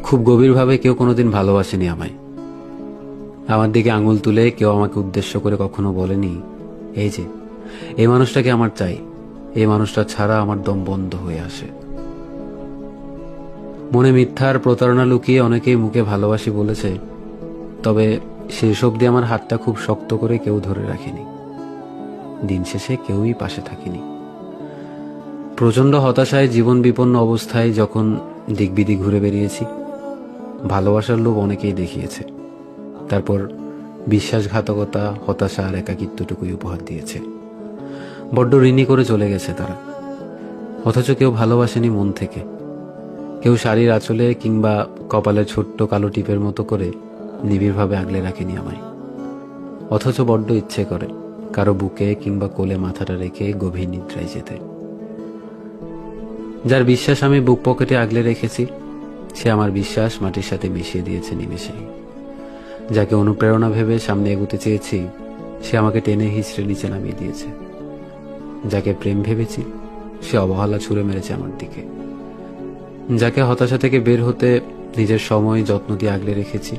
খুব গভীরভাবে কেউ কোনোদিন ভালোবাসেনি আমায়। আমার দিকে আঙুল তুলে কেউ আমাকে উদ্দেশ্য করে কখনো বলেনি, এই যে এই মানুষটাকে আমার চাই, এই মানুষটা ছাড়া আমার দম বন্ধ হয়ে আসে। মনে মিথ্যার প্রতারণা লুকিয়ে অনেকেই মুখে ভালোবাসি বলেছে, তবে শেষ অবধি আমার হাতটা খুব শক্ত করে কেউ ধরে রাখেনি। দিন শেষে কেউই পাশে থাকেনি। প্রচন্ড হতাশায়, জীবন বিপন্ন অবস্থায় যখন দিকবিদিক ঘুরে বেরিয়েছি, ভালোবাসার লোভ অনেকেই দেখিয়েছে, তারপর বিশ্বাসঘাতকতা, হতাশা আর একাকিত্বটুকুই উপহার দিয়েছে। বড্ড ঋণী করে চলে গেছে তারা। অথচ কেউ ভালোবাসেনি মন থেকে। কেউ শাড়ির আঁচলে কিংবা কপালে ছোট্ট কালো টিপের মতো করে নিবিড়ভাবে আগলে রাখেনি আমায়। অথচ বড্ড ইচ্ছে করে কারো বুকে কিংবা কোলে মাথাটা রেখে গভীর নিদ্রায় যেতে। যার বিশ্বাস আমি বুক পকেটে আগলে রেখেছি, সে আমার বিশ্বাস মাটির সাথে মিশিয়ে দিয়েছে নিমেষেই। যাকে অনুপ্রেরণা ভেবে সামনে এগোতে চেয়েছি, সে আমাকে টেনে হিঁচড়ে নিচে নামিয়ে দিয়েছে। যাকে প্রেম ভেবেছি, সে অবহেলা ছুঁড়ে মেরেছে আমার দিকে। যাকে হতাশা থেকে বের হতে নিজের সময় যত্ন দিয়ে আগলে রেখেছি,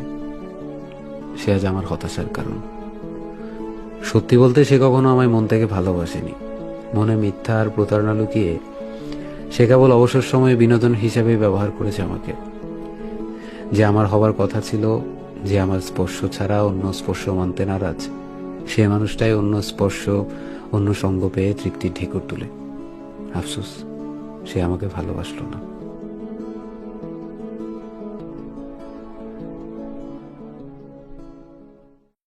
সে আজ আমার হতাশার কারণ। সত্যি বলতে, সে কখনো আমায় মন থেকে ভালোবাসেনি। মনে মিথ্যা আর প্রতারণা লুকিয়ে সে কেবল অবসর সময়ে বিনোদন হিসেবে ব্যবহার করেছে আমাকে। যে আমার হবার কথা ছিল, যে আমার স্পর্শ ছাড়া অন্য স্পর্শ মানতে নারাজ, সে মানুষটাই অন্য স্পর্শ, অন্য সঙ্গ পেয়ে তৃপ্তির ঢেকুর তুলে। আফসোস, সে আমাকে ভালোবাসলো না।